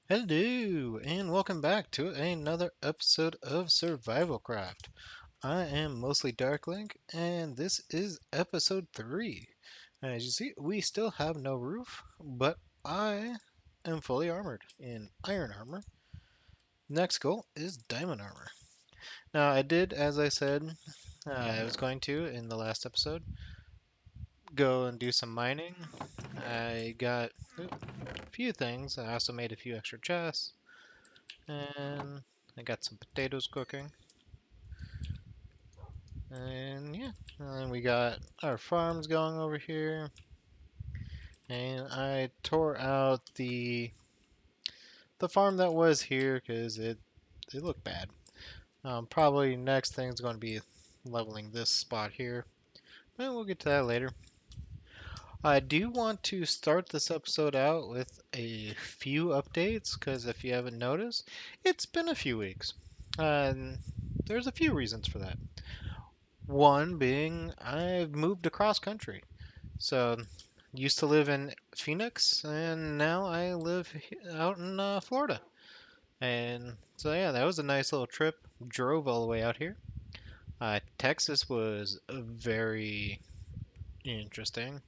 Hello, and welcome back to another episode of SurvivalCraft. I am mostly Darklink, and this is episode 3. As you see, we still have no roof, but I am fully armored in iron armor. Next goal is diamond armor. Now, I did, as I said, I was going to in the last episode, go and do some mining. I got a few things. I also made a few extra chests. And I got some potatoes cooking. And yeah, and we got our farms going over here. And I tore out the farm that was here because it looked bad. Probably next thing's going to be leveling this spot here. But we'll get to that later. I do want to start this episode out with a few updates because if you haven't noticed, it's been a few weeks. And there's a few reasons for that. One being I've moved across country. So used to live in Phoenix and now I live out in Florida. And so yeah, that was a nice little trip. Drove all the way out here. Texas was very interesting,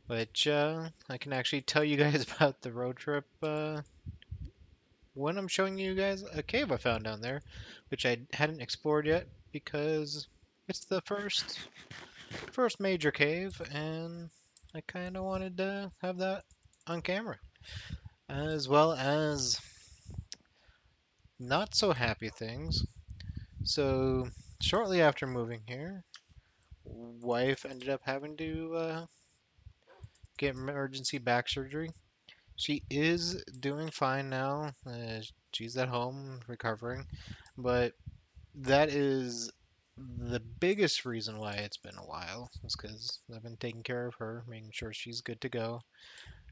which I can actually tell you guys about the road trip when I'm showing you guys a cave I found down there, which I hadn't explored yet because it's the first major cave, and I kind of wanted to have that on camera, as well as not so happy things. So, shortly after moving here, wife ended up having to get emergency back surgery. She is doing fine now. She's at home recovering, but that is the biggest reason why it's been a while is because I've been taking care of her, making sure she's good to go.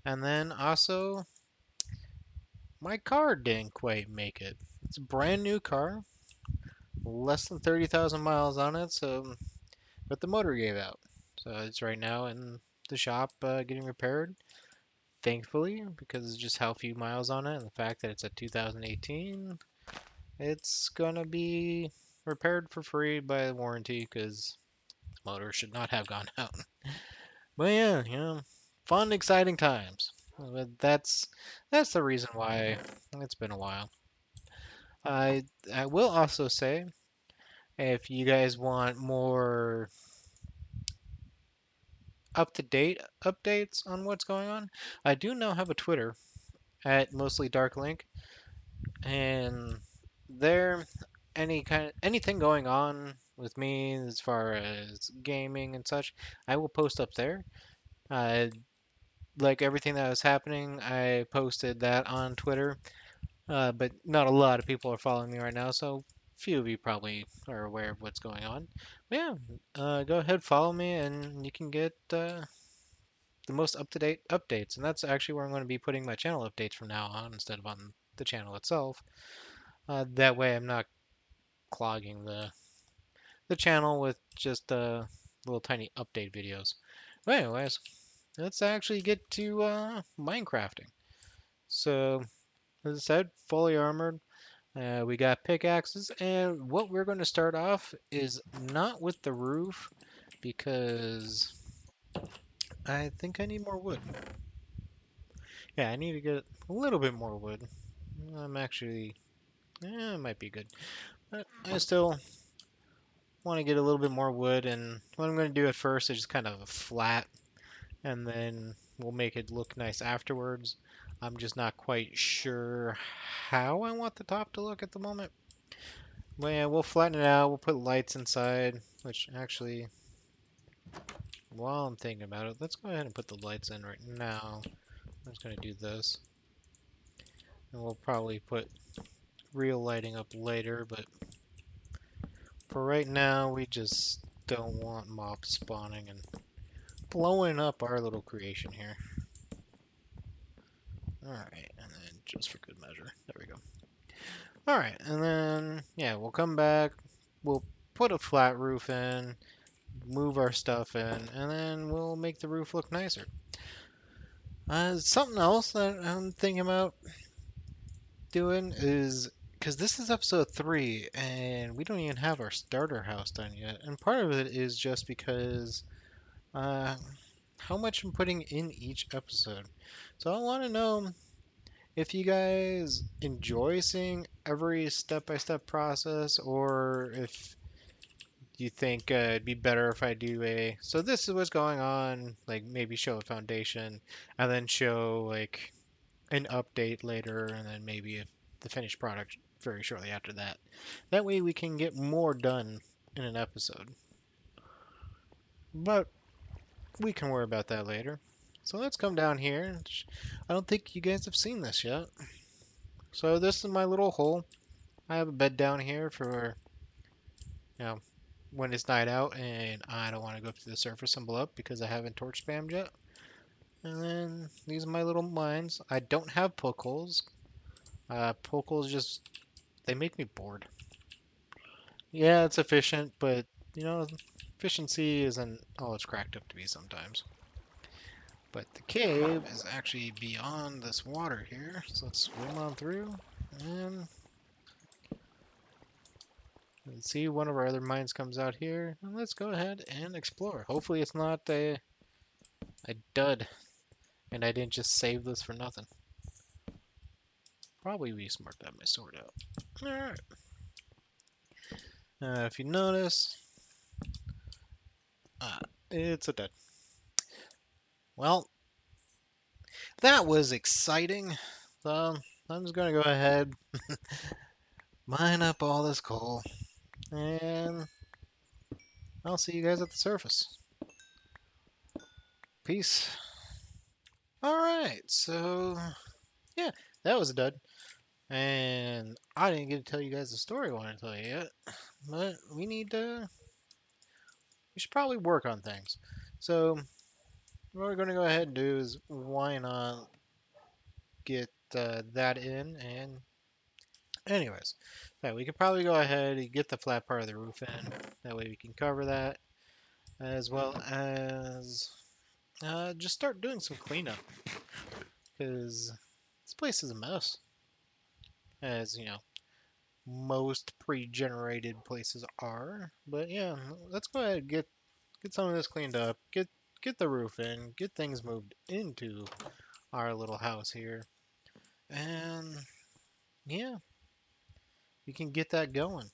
And then also, my car didn't quite make it. It's a brand new car, less than 30,000 miles on it, so but the motor gave out. So it's right now in the shop getting repaired. Thankfully, because of just how few miles on it and the fact that it's a 2018, it's gonna be repaired for free by the warranty because the motor should not have gone out. But yeah, fun, exciting times. But that's the reason why it's been a while. I will also say if you guys want more up to date updates on what's going on, I do now have a Twitter at mostly Dark Link, and there anything going on with me as far as gaming and such, I will post up there. Uh, like everything that was happening, I posted that on Twitter. But not a lot of people are following me right now, so few of you probably are aware of what's going on. But yeah, go ahead, follow me, and you can get the most up-to-date updates. And that's actually where I'm going to be putting my channel updates from now on instead of on the channel itself. That way, I'm not clogging the channel with just little tiny update videos. But anyways, let's actually get to Minecrafting. So, as I said, fully armored. We got pickaxes, and what we're going to start off is not with the roof because I think I need more wood. Yeah, I need to get a little bit more wood. I'm actually, it might be good, but I still want to get a little bit more wood. And what I'm going to do at first is just kind of a flat, and then we'll make it look nice afterwards. I'm just not quite sure how I want the top to look at the moment. But yeah, we'll flatten it out. We'll put lights inside, which actually, while I'm thinking about it, let's go ahead and put the lights in right now. I'm just going to do this. And we'll probably put real lighting up later, but for right now, we just don't want mobs spawning and blowing up our little creation here. Alright, and then just for good measure. There we go. Alright, and then, yeah, we'll come back. We'll put a flat roof in, move our stuff in, and then we'll make the roof look nicer. Something else that I'm thinking about doing is because this is episode 3 and we don't even have our starter house done yet. And part of it is just because uh, how much I'm putting in each episode. So I want to know if you guys enjoy seeing every step-by-step process, or if you think it'd be better if I do a so this is what's going on, like maybe show a foundation and then show like an update later, and then maybe the finished product very shortly after that. That way we can get more done in an episode. But we can worry about that later. So let's come down here. I don't think you guys have seen this yet. So this is my little hole. I have a bed down here for, you know, when it's night out and I don't want to go up to the surface and blow up because I haven't torch spammed yet. And then these are my little mines. I don't have poke holes. Poke holes just, they make me bored. Yeah, it's efficient, but, efficiency isn't all it's cracked up to be sometimes. But the cave is actually beyond this water here, so let's swim on through. And let's see, one of our other mines comes out here, and let's go ahead and explore. Hopefully it's not a dud, and I didn't just save this for nothing. Probably be smart to have my sword out. Alright. If you notice, it's a dud. Well, that was exciting. So I'm just gonna go ahead, mine up all this coal, and I'll see you guys at the surface. Peace. Alright, so yeah, that was a dud. And I didn't get to tell you guys the story I want to tell you yet. But we should probably work on things. So what we're going to go ahead and do is why not get that in. And anyways, so we could probably go ahead and get the flat part of the roof in. That way we can cover that, as well as just start doing some cleanup, because this place is a mess, as you know most pre-generated places are. But yeah, let's go ahead and get some of this cleaned up, get the roof in, get things moved into our little house here, and yeah, we can get that going.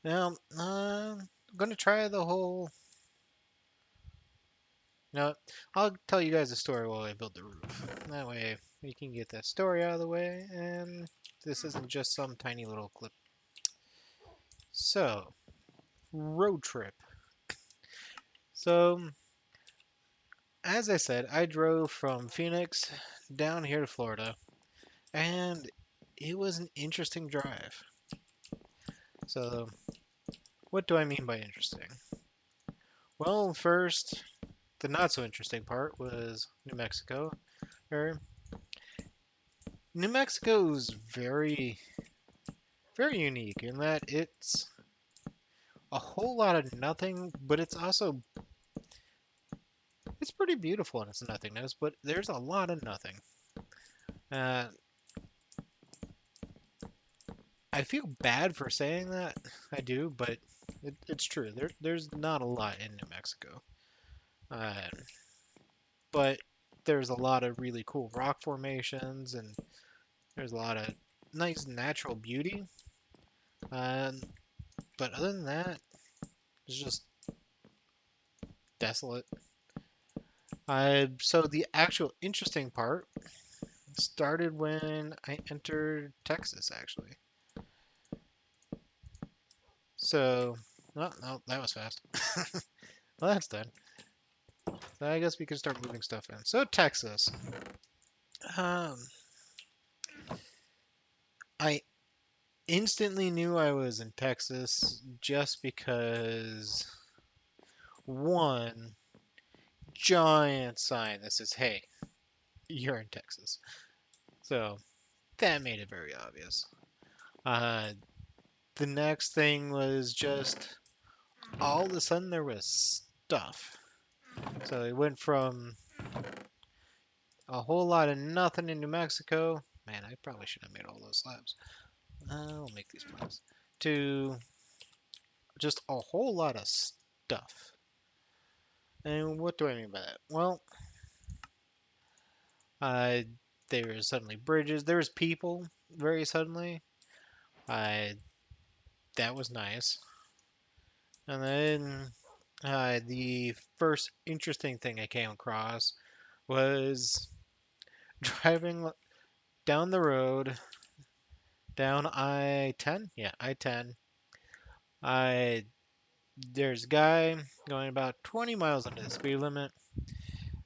Now, I'm gonna try the whole. No, I'll tell you guys a story while I build the roof. That way we can get that story out of the way, and this isn't just some tiny little clip. So, road trip. So, as I said, I drove from Phoenix down here to Florida, and it was an interesting drive. So, what do I mean by interesting? Well, first, the not so interesting part was New Mexico. Or, New Mexico is very, very unique in that it's a whole lot of nothing, but it's pretty beautiful in its nothingness, but there's a lot of nothing. Uh, I feel bad for saying that. I do, but it's true. There's not a lot in New Mexico. Uh, but there's a lot of really cool rock formations, and there's a lot of nice natural beauty. Um, but other than that, it's just desolate. So the actual interesting part started when I entered Texas, actually. So, oh, no, that was fast. Well, that's done. So I guess we can start moving stuff in. So Texas. Um, I instantly knew I was in Texas just because one giant sign that says, "Hey, you're in Texas." So that made it very obvious. Uh, the next thing was just all of a sudden there was stuff. So it went from a whole lot of nothing in New Mexico Man, I probably should have made all those slabs. I'll make these planks. To just a whole lot of stuff. And what do I mean by that? Well, uh, there was suddenly bridges. There was people very suddenly. Uh, that was nice. And then the first interesting thing I came across was driving down the road, down I-10. Yeah, I-10. I There's a guy going about 20 miles under the speed limit,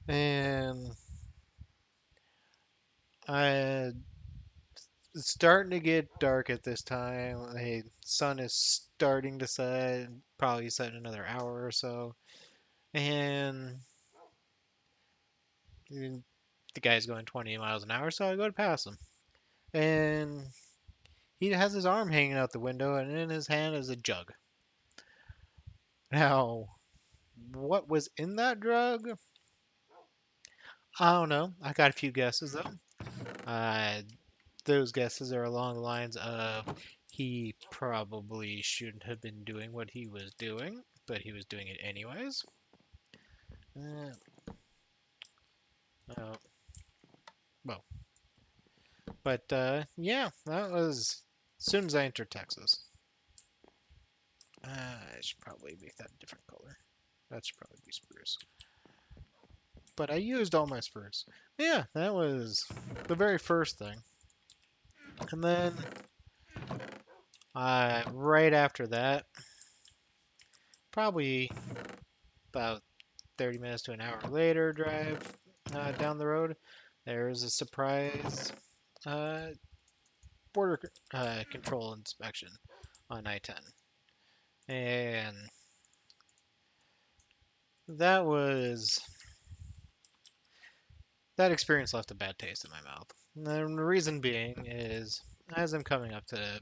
and I it's starting to get dark at this time. The sun is starting to set, probably set in another hour or so, and the guy's going 20 miles an hour, so I go to pass him, and he has his arm hanging out the window, and in his hand is a jug. Now, what was in that drug? I don't know. I got a few guesses though. Uh, those guesses are along the lines of he probably shouldn't have been doing what he was doing, but he was doing it anyways. Uh, uh, well, but yeah, that was as soon as I entered Texas. I should probably make that a different color. That should probably be spruce. But I used all my spruce. Yeah, that was the very first thing. And then right after that, probably about 30 minutes to an hour later drive down the road, there was a surprise uh, border control inspection on I-10. And that was that experience left a bad taste in my mouth. And the reason being is as I'm coming up to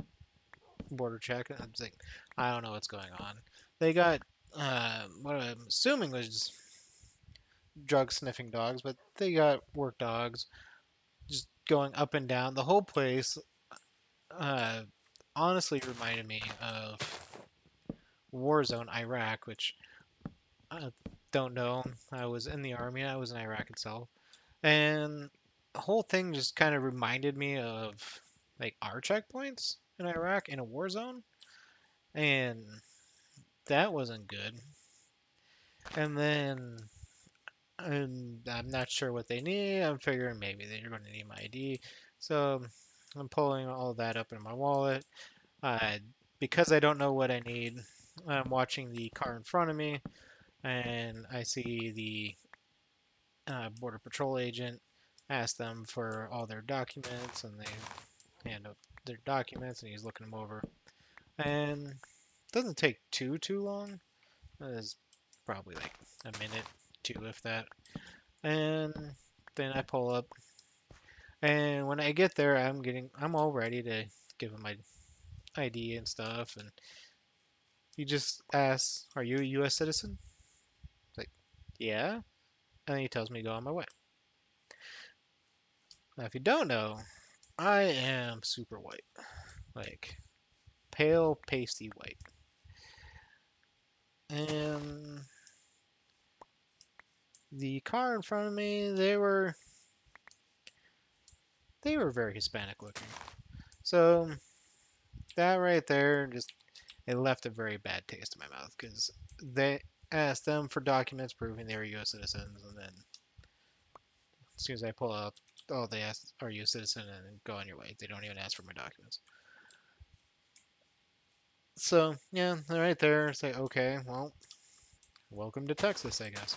border check, I'm like, I don't know what's going on. They got what I'm assuming was drug sniffing dogs, but they got work dogs just going up and down. The whole place uh, honestly reminded me of Warzone Iraq, which I don't know. I was in the army, I was in Iraq itself. And the whole thing just kind of reminded me of like our checkpoints in Iraq in a war zone. And that wasn't good. And then I'm not sure what they need. I'm figuring maybe they're going to need my ID. So I'm pulling all that up in my wallet. Uh, because I don't know what I need, I'm watching the car in front of me, and I see the Border Patrol agent ask them for all their documents, and they hand up their documents, and he's looking them over. And it doesn't take too long. It's probably like a minute, two, if that. And then I pull up, and when I get there, I'm all ready to give him my ID and stuff, and he just asks, "Are you a U.S. citizen?" It's like, "Yeah," and then he tells me to go on my way. Now, if you don't know, I am super white, like pale, pasty white, and the car in front of me, they were very Hispanic looking. So that right there just it left a very bad taste in my mouth because they asked them for documents proving they were U.S. citizens, and then as soon as I pull up, oh, they ask, "Are you a citizen?" and go on your way. They don't even ask for my documents. So yeah, right there, it's like okay, well, welcome to Texas, I guess.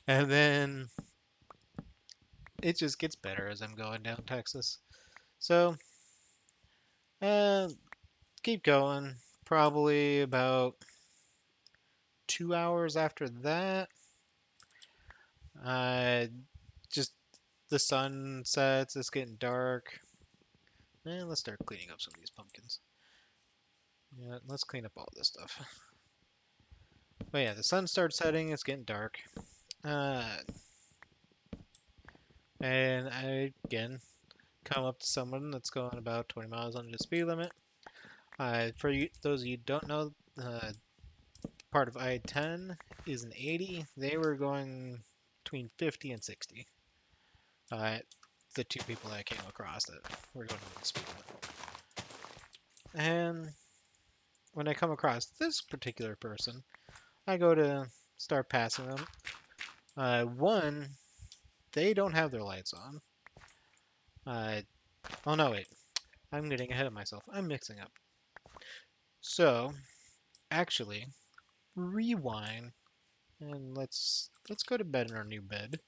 And then it just gets better as I'm going down Texas. So uh, keep going. Probably about 2 hours after that, uh, just the sun sets. It's getting dark. And let's start cleaning up some of these pumpkins. Yeah, let's clean up all this stuff. But yeah, the sun starts setting. It's getting dark. Uh, and again, come up to someone that's going about 20 miles under the speed limit. Those of you who don't know, part of I-10 is an 80. They were going between 50 and 60. Uh, the two people that I came across that were going over the speed limit. And when I come across this particular person, I go to start passing them. One, they don't have their lights on. Oh no, wait. I'm getting ahead of myself. I'm mixing up. So, actually, rewind and let's go to bed in our new bed.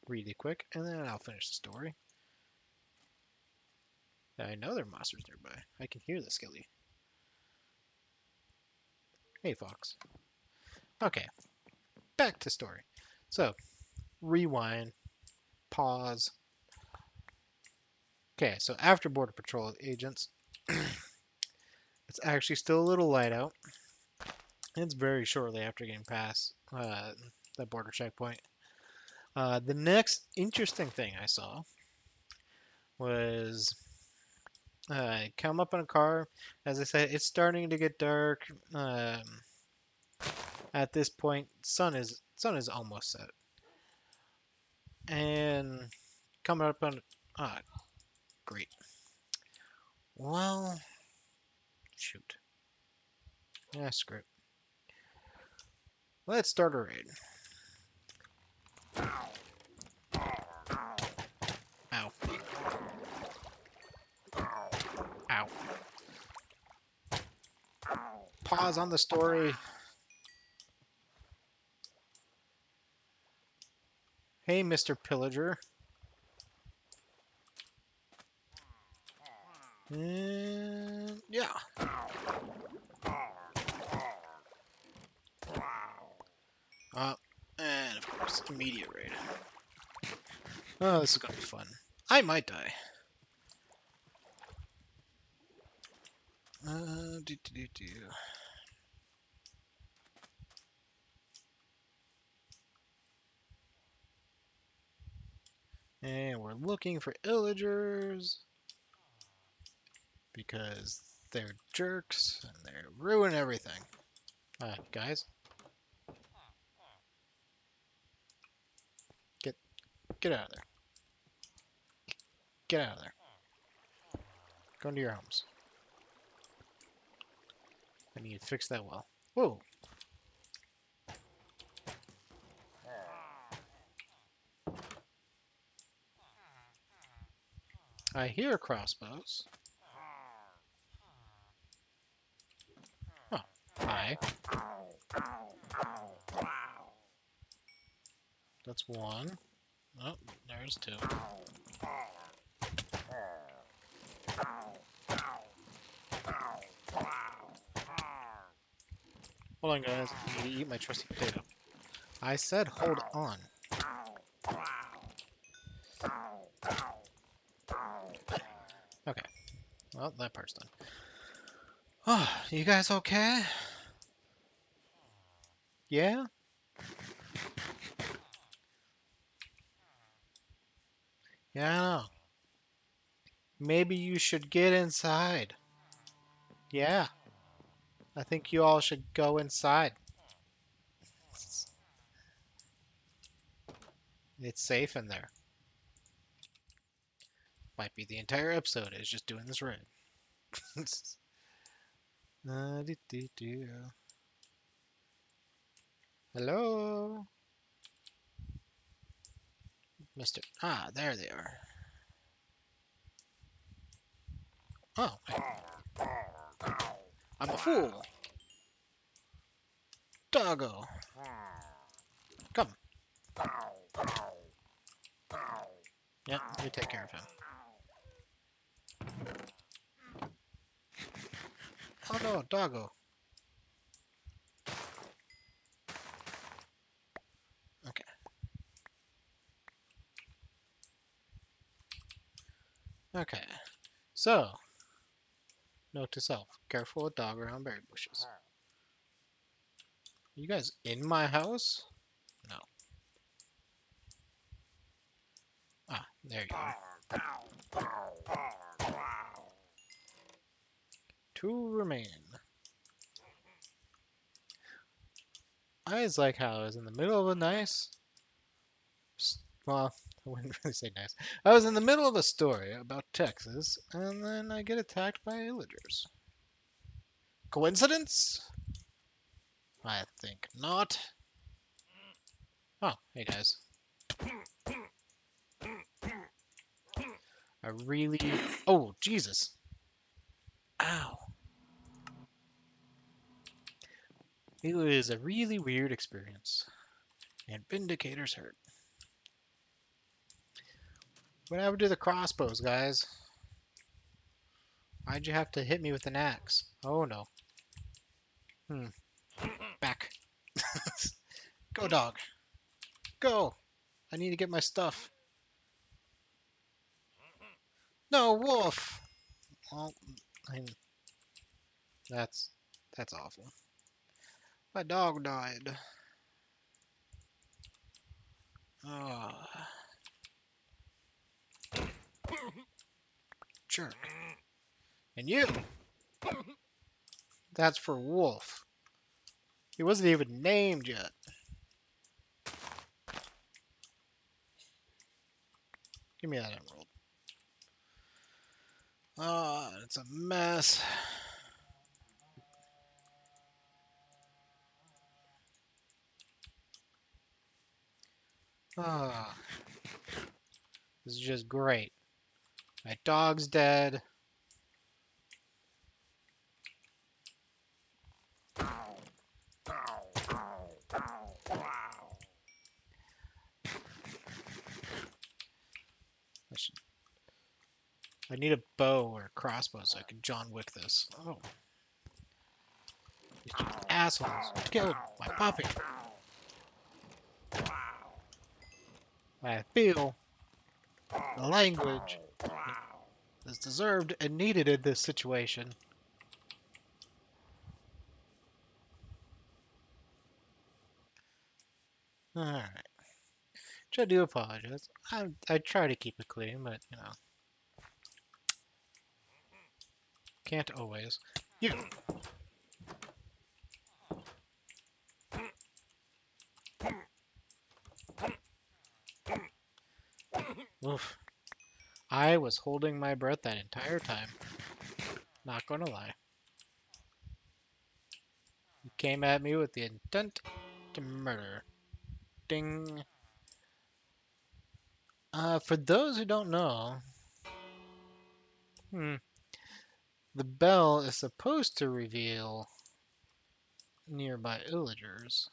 Really quick, and then I'll finish the story. I know there are monsters nearby. I can hear the skilly. Hey, Fox. Okay, back to story. So, rewind, pause. Okay, so after Border Patrol agents, it's actually still a little light out. It's very shortly after getting past the border checkpoint. The next interesting thing I saw was come up in a car. As I said, it's starting to get dark. At this point, sun is almost set, and coming up on great. Well, shoot. Yeah, screw it. Let's start a raid. Ow. Ow. Pause on the story. Hey, Mr. Pillager. And yeah. And of course, immediate raid. Oh, this is gonna be fun. I might die. Do, do, do, do. And we're looking for illagers because they're jerks and they ruin everything. Guys, get out of there. Get out of there. Go into your homes. I need to fix that well. Whoa. I hear crossbows. Oh, hi. That's one. Oh, there's two. Hold on, guys. I need to eat my trusty potato. I said hold on. Okay. Well, that part's done. Oh, you guys okay? Yeah? Yeah, I know. Maybe you should get inside. Yeah. I think you all should go inside. It's safe in there. Might be the entire episode is just doing this right. Hello? Mr. Ah, there they are. Oh, hey. I'm a fool. Doggo. Come. Yeah, you take care of him. Oh no, doggo. Okay. Okay. So, note to self. Careful with dog around berry bushes. You guys in my house? No. Ah, There you go. Two remain. I always like how I was in the middle of a nice... Well, I wouldn't really say nice. I was in the middle of a story about Texas, and then I get attacked by villagers. Coincidence? I think not. Oh, hey guys. I really... Oh, Jesus. Ow. It was a really weird experience. And Vindicator's hurt. What happened to the crossbows, guys? Why'd you have to hit me with an axe? Oh no. Back. Go, dog. Go! I need to get my stuff. No, wolf! Well, that's awful. My dog died. Ah, jerk. And you! That's for Wolf. He wasn't even named yet. Give me that emerald. Ah, it's a mess. Ah, this is just great. My dog's dead. I need a bow or a crossbow so I can John Wick this. Oh. These assholes killed my puppy. I feel the language is deserved and needed in this situation. Alright. Which I do apologize. I try to keep it clean, but, you know. Can't always. You! Oof. I was holding my breath that entire time. Not gonna lie. You came at me with the intent to murder. Ding. For those who don't know, the bell is supposed to reveal nearby villagers.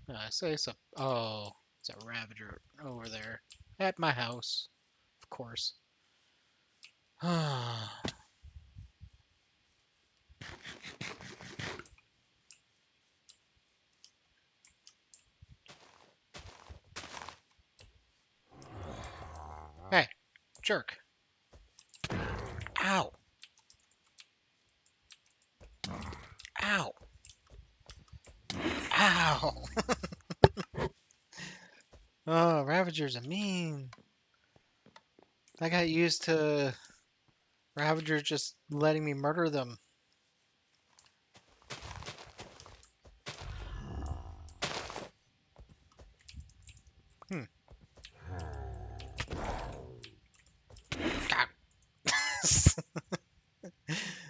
I say so. Oh, it's a ravager over there at my house, of course. Hey, jerk. Ow. Ow. Ow. Oh, Ravagers are mean. I got used to Ravagers just letting me murder them.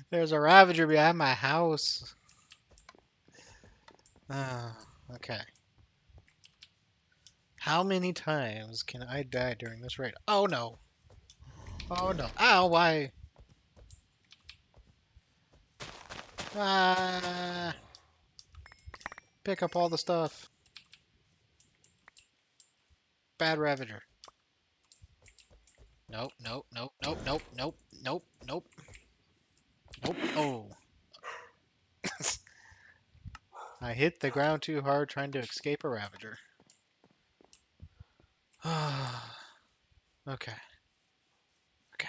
There's a Ravager behind my house. Okay. How many times can I die during this raid? Oh no. Oh no. Ow, why? Ah. Pick up all the stuff. Bad Ravager. Nope, nope, nope, nope, nope, nope, nope, nope. Nope. Oh. I hit the ground too hard trying to escape a Ravager. Okay. Okay.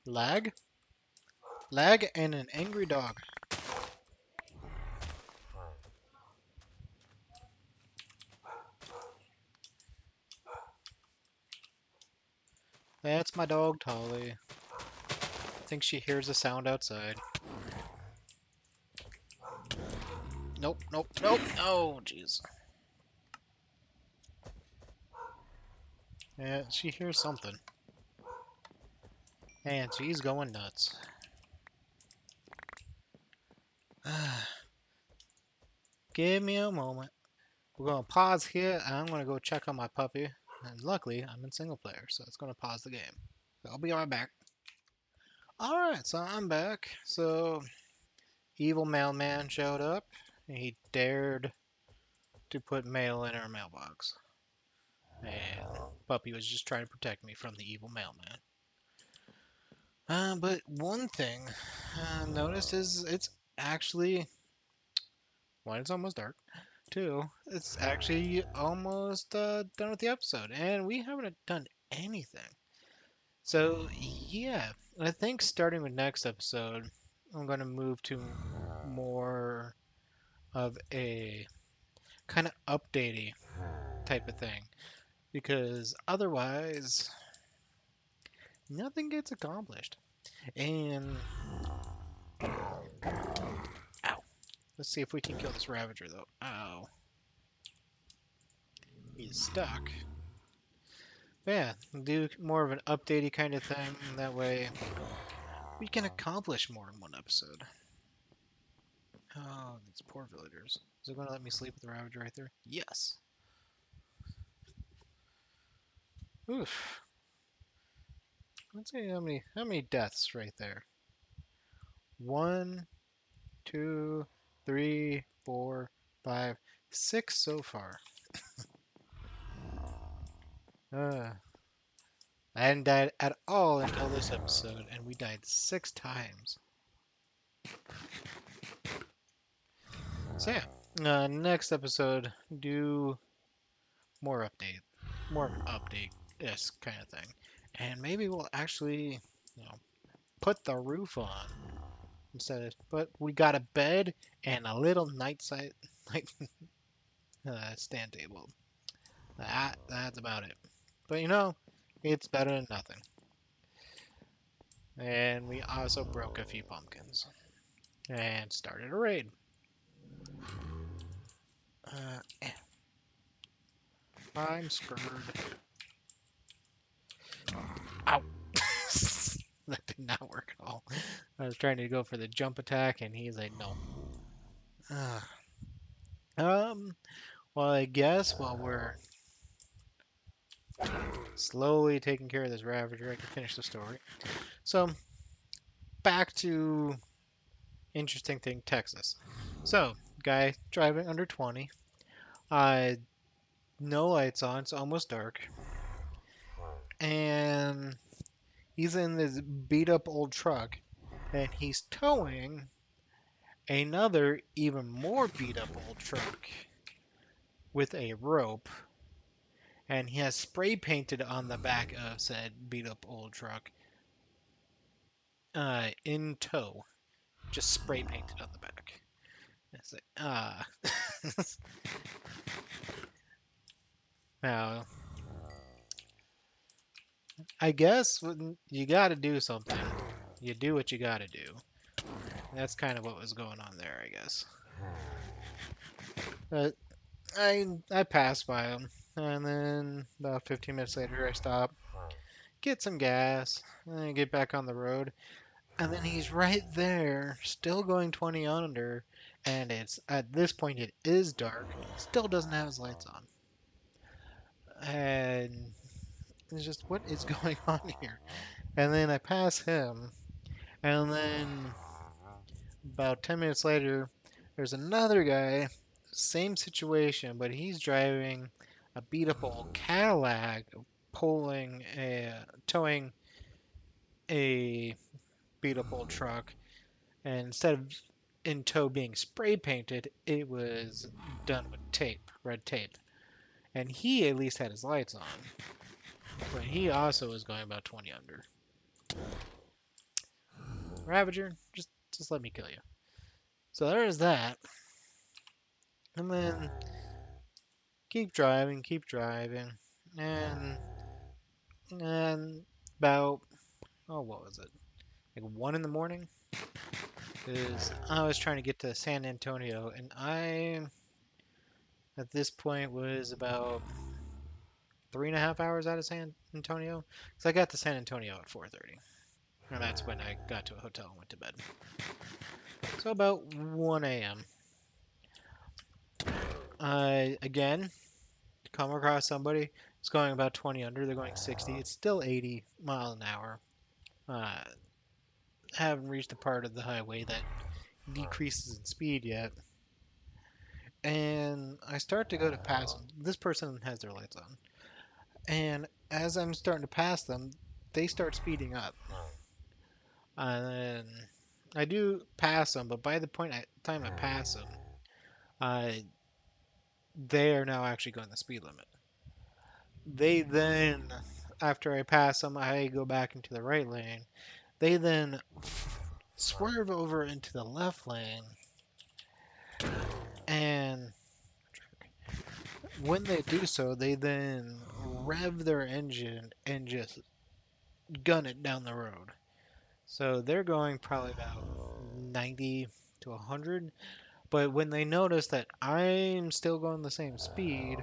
Lag? Lag and an angry dog. That's my dog, Tolly. I think she hears a sound outside. Nope, nope, nope. Oh, jeez. Yeah, she hears something. And she's going nuts. Give me a moment. We're going to pause here, and I'm going to go check on my puppy. And luckily, I'm in single player, so it's going to pause the game. So I'll be right back. Alright, so I'm back. So, evil mailman showed up. And he dared to put mail in our mailbox. And puppy was just trying to protect me from the evil mailman. But one thing I noticed is it's actually, one, it's almost dark. Two, it's actually almost done with the episode, and we haven't done anything. So, yeah, I think starting with next episode, I'm going to move to more of a kind of updatey type of thing, because otherwise, nothing gets accomplished. And, ow, let's see if we can kill this Ravager, though. Ow. He's stuck. But yeah, do more of an updatey kind of thing. That way, we can accomplish more in one episode. Oh, these poor villagers. Is it going to let me sleep with the Ravager right there? Yes. Oof. Let's see how many deaths right there. 1, 2, 3, 4, 5, 6 so far. I hadn't died at all until this episode, and we died 6 times. So yeah, next episode, do more of an update, this kind of thing, and maybe we'll actually, you know, put the roof on instead of. But we got a bed and a little night sight, like stand table. That's about it. But it's better than nothing. And we also broke a few pumpkins and started a raid. Uh, I'm screwed. Ow! That did not work at all. I was trying to go for the jump attack, and he's like, no. Um. Well, I guess while we're slowly taking care of this Ravager, I can finish the story. So, back to interesting thing, Texas. So, guy driving under 20. No lights on. It's almost dark. And he's in this beat up old truck. And he's towing another, even more beat up old truck with a rope. And he has spray painted on the back of said beat up old truck in tow. Just spray painted on the back. It's like, now, I guess when you got to do something, you do what you got to do. That's kind of what was going on there, I guess. But I passed by him, and then about 15 minutes later, I stop, get some gas, and then get back on the road, and then he's right there, still going 20 under, and it's at this point it is dark, still doesn't have his lights on, and it's just what is going on here? And then I pass him, and then about 10 minutes later, there's another guy, same situation, but he's driving a beat up old Cadillac, towing a beat up old truck. And instead of in tow being spray painted, it was done with tape, red tape. And he at least had his lights on, but he also was going about 20 under. Ravager, just let me kill you. So there's that. And then keep driving, and about, oh, what was it? Like 1 in the morning? Because I was trying to get to San Antonio, and I, at this point, was about 3.5 hours out of San Antonio. Because I got to San Antonio at 4:30, and that's when I got to a hotel and went to bed. So about 1 a.m. I, again, come across somebody who's going about 20 under. They're going 60. It's still 80 miles an hour. Uh, haven't reached the part of the highway that decreases in speed yet. And I start to go to pass them. This person has their lights on. And as I'm starting to pass them, they start speeding up. And I do pass them, but by the time I pass them, uh, they are now actually going the speed limit. They then, after I pass them, I go back into the right lane. They then swerve over into the left lane, and when they do so, they then rev their engine and just gun it down the road. So they're going probably about 90 to 100. But when they notice that I'm still going the same speed,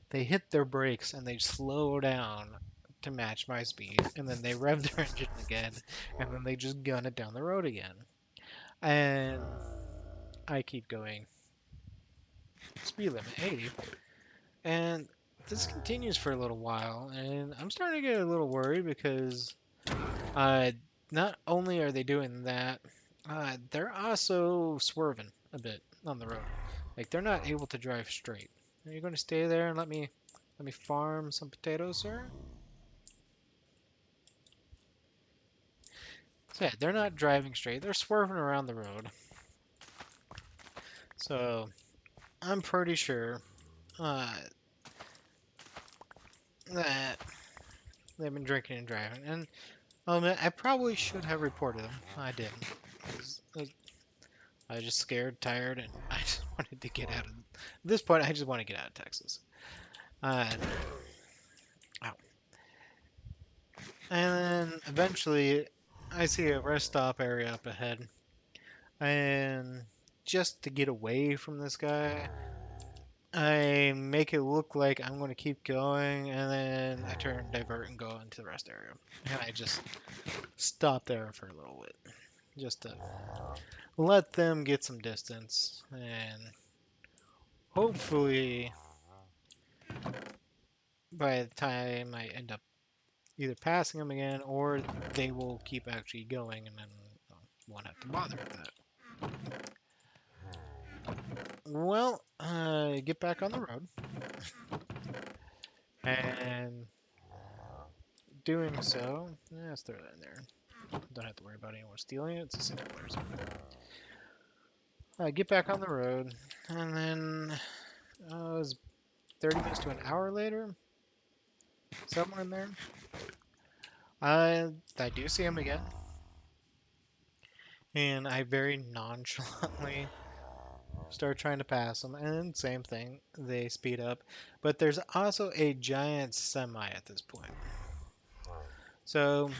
they hit their brakes and they slow down to match my speed. And then they rev their engine again. And then they just gun it down the road again. And I keep going speed limit 80. And this continues for a little while. And I'm starting to get a little worried because Uh, not only are they doing that, they're also swerving a bit on the road. Like they're not able to drive straight. Are you going to stay there and let me farm some potatoes, sir? So yeah, they're not driving straight. They're swerving around the road. So I'm pretty sure uh, that they've been drinking and driving. And I probably should have reported them. I didn't. I was just scared, tired, and I just wanted to get out of. At this point, I just want to get out of Texas. Uh, ow. And then eventually, I see a rest stop area up ahead, and just to get away from this guy, I make it look like I'm going to keep going, and then I turn, divert, and go into the rest area. And I just stop there for a little bit, just to let them get some distance, and hopefully by the time I end up either passing them again or they will keep actually going and then won't have to bother with that. Well, get back on the road and doing so, let's throw that in there. Don't have to worry about anyone stealing it. It's a single player zone. Get back on the road and then it was 30 minutes to an hour later, somewhere in there. I do see him again, and I very nonchalantly start trying to pass them, and same thing, they speed up. But there's also a giant semi at this point. So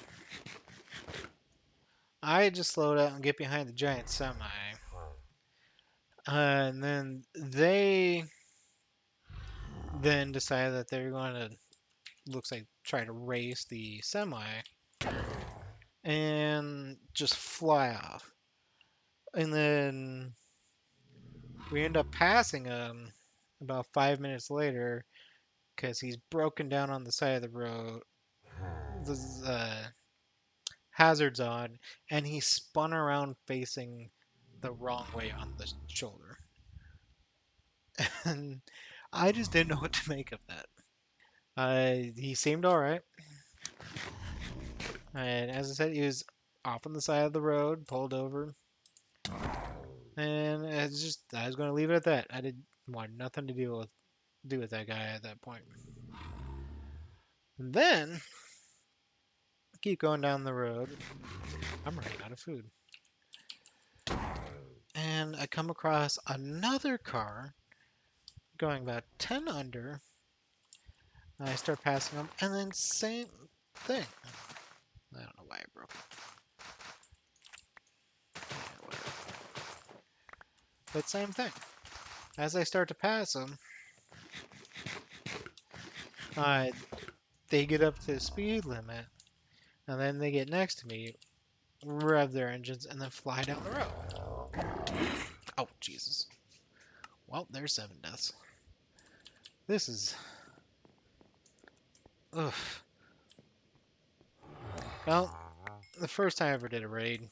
I just slow down and get behind the giant semi. And then they then decide that they're going to, looks like, try to race the semi and just fly off. And then we end up passing him about 5 minutes later because he's broken down on the side of the road. The hazards on, and he spun around facing the wrong way on the shoulder. And I just didn't know what to make of that. He seemed all right, and as I said, he was off on the side of the road, pulled over, and I was going to leave it at that. I didn't want nothing to do with that guy at that point. And then keep going down the road. I'm running out of food. And I come across another car going about 10 under. I start passing them, and then same. thing. I don't know why I broke it. Yeah, whatever. But same thing. As I start to pass them, uh, they get up to the speed limit, and then they get next to me, rev their engines, and then fly down the road. Oh, Jesus. Well, there's 7 deaths. This is... Ugh. Well, the first time I ever did a raid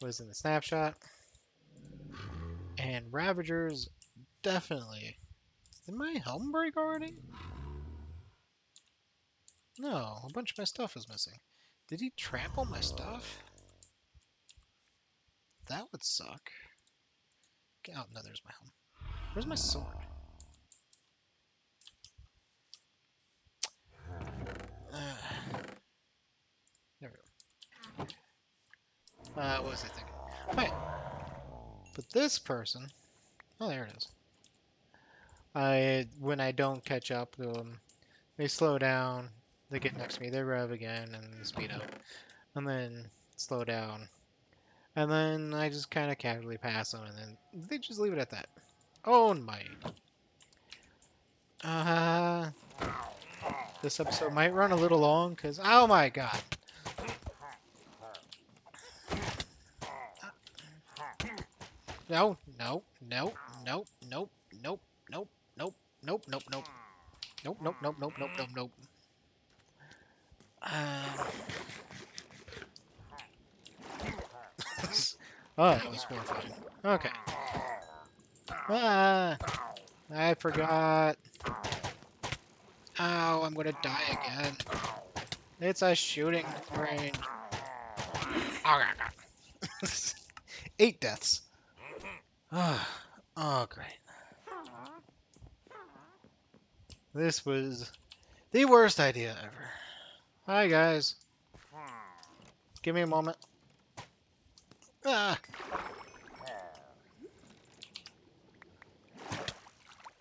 was in the snapshot, and Ravagers definitely... Did my helm break already? No, a bunch of my stuff was missing. Did he trample my stuff? That would suck. Oh, no, there's my helm. Where's my sword? There we go. What was I thinking? Wait. But this person... Oh, there it is. When I don't catch up to them, they slow down, they get next to me, they rev again, and speed up. And then slow down. And then I just kind of casually pass them, and then they just leave it at that. Oh my. This episode might run a little long, because... Oh my god. No, no, no, no, nope, nope, nope, nope, nope, nope, nope. Nope, nope, nope, nope, nope, nope, nope. Oh, that was horrifying. Okay. I forgot. Oh, I'm gonna die again. It's a shooting range. Oh, God. 8 deaths. Oh, great. This was the worst idea ever. Hi, guys. Give me a moment. Ah.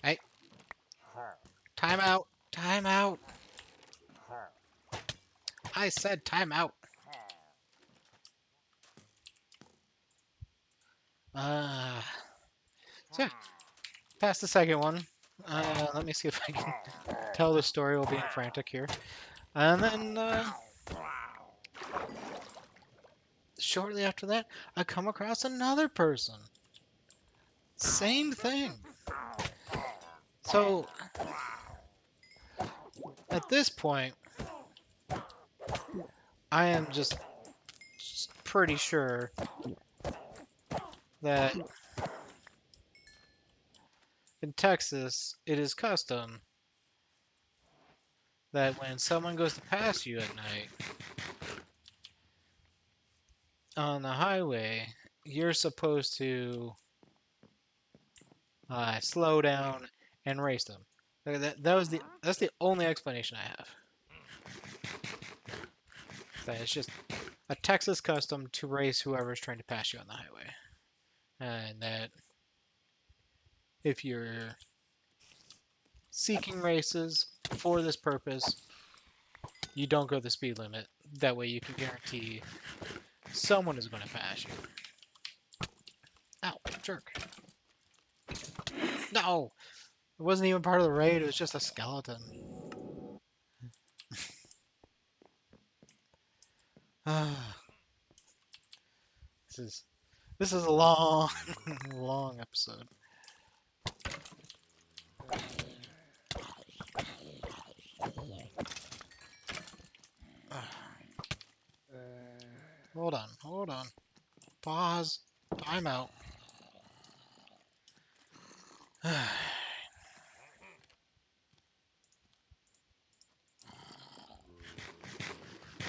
Hey. Time out. Time out. I said time out. So yeah, past the second one. Let me see if I can tell the story while being frantic here. And then, shortly after that, I come across another person. Same thing. So, at this point, I am just pretty sure that in Texas, it is custom that when someone goes to pass you at night on the highway, you're supposed to slow down and race them. That's the only explanation I have. That it's just a Texas custom to race whoever's trying to pass you on the highway, and that if you're seeking races for this purpose, you don't go the speed limit. That way you can guarantee someone is going to pass you. Ow, jerk. No! It wasn't even part of the raid, it was just a skeleton. This is a long, long episode. Hold on, hold on. Pause. Time out.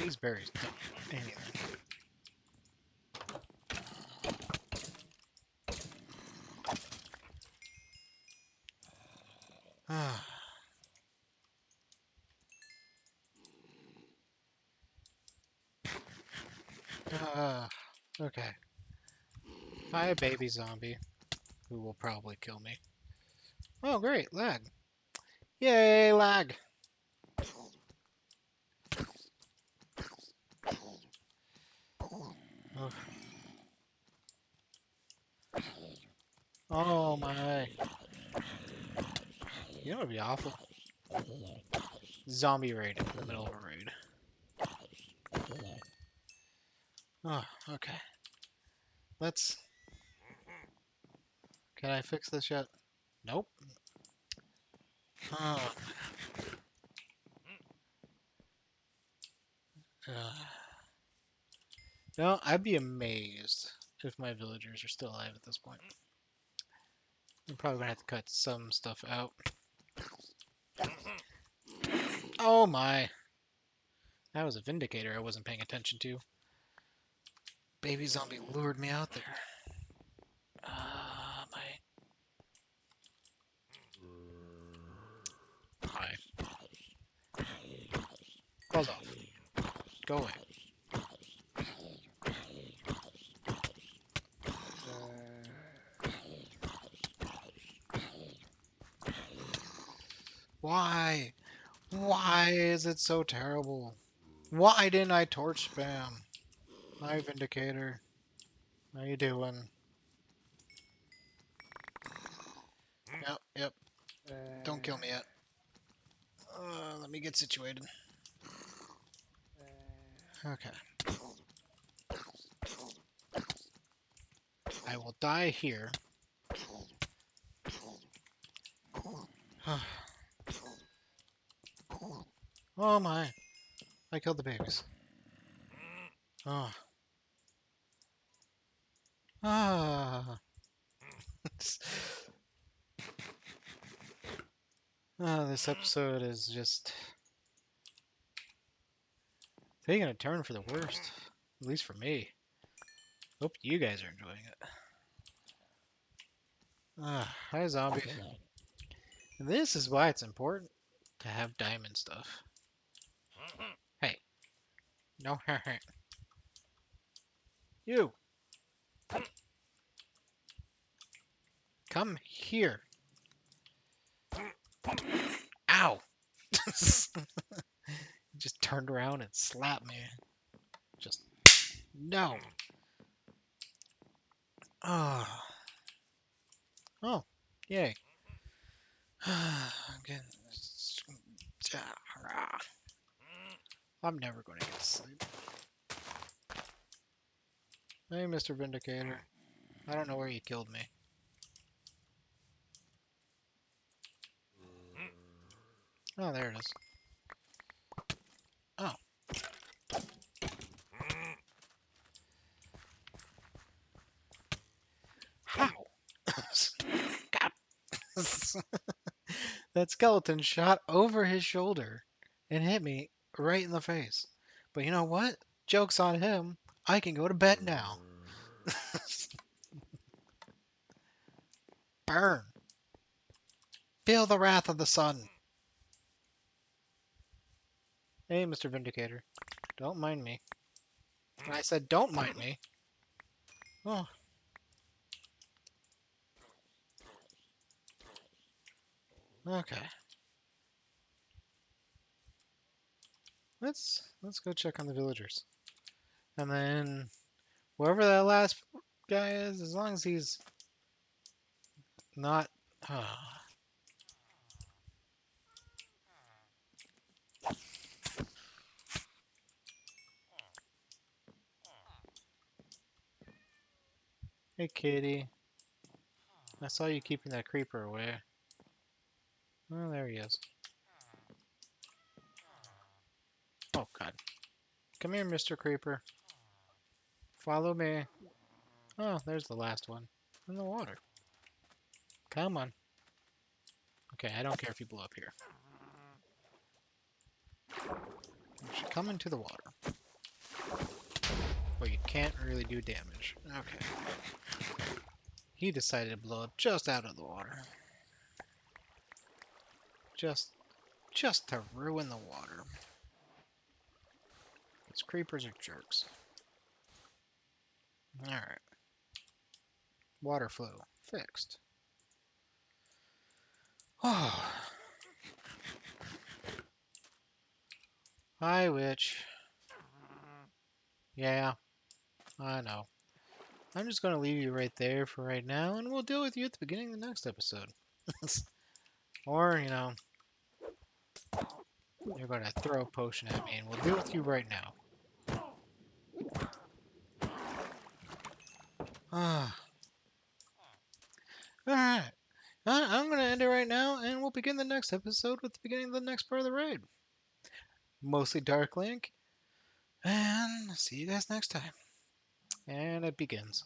These berries don't do anything. Okay. Hi, baby zombie, who will probably kill me. Oh, great, lag. Yay, lag. Ugh. Oh my. You know what would be awful? Zombie raid in the middle of a raid. Oh, okay. Let's... Can I fix this yet? Nope. Oh. No, I'd be amazed if my villagers are still alive at this point. I'm probably gonna have to cut some stuff out. Oh my. That was a vindicator I wasn't paying attention to. Baby zombie lured me out there. My... Hi. Buzz off. Go away. Why? Why is it so terrible? Why didn't I torch spam? Hi, Vindicator. How you doing? Yep, yep. Don't kill me yet. Let me get situated. Okay. I will die here. Oh my. I killed the babies. Oh. Ah. This episode is just taking a turn for the worst. At least for me. Hope you guys are enjoying it. Hi, zombie. And this is why it's important to have diamond stuff. Hey. No, you. Come here. Ow. Just turned around and slapped me. Just, no. Oh. Oh, yay. I'm never going to get to sleep. Hey, Mr. Vindicator. I don't know where you killed me. Oh, there it is. Oh. How? God. That skeleton shot over his shoulder and hit me right in the face. But you know what? Joke's on him. I can go to bed now. Burn. Feel the wrath of the sun. Hey, Mr. Vindicator. Don't mind me. I said don't mind me. Oh. Okay. Let's go check on the villagers. And then whoever that last guy is, as long as he's not Hey kitty. I saw you keeping that creeper away. Oh, there he is. Oh god. Come here, Mr. Creeper. Follow me. Oh, there's the last one. In the water. Come on. Okay, I don't care if you blow up here. You should come into the water. Where you can't really do damage. Okay. He decided to blow up just out of the water. Just to ruin the water. These creepers are jerks. Alright. Water flow. Fixed. Oh. Hi, witch. Yeah. I know. I'm just going to leave you right there for right now, and we'll deal with you at the beginning of the next episode. Or, you're going to throw a potion at me, and we'll deal with you right now. Ah. Alright. I'm going to end it right now, and we'll begin the next episode with the beginning of the next part of the raid. Mostly Dark Link, and see you guys next time. And it begins.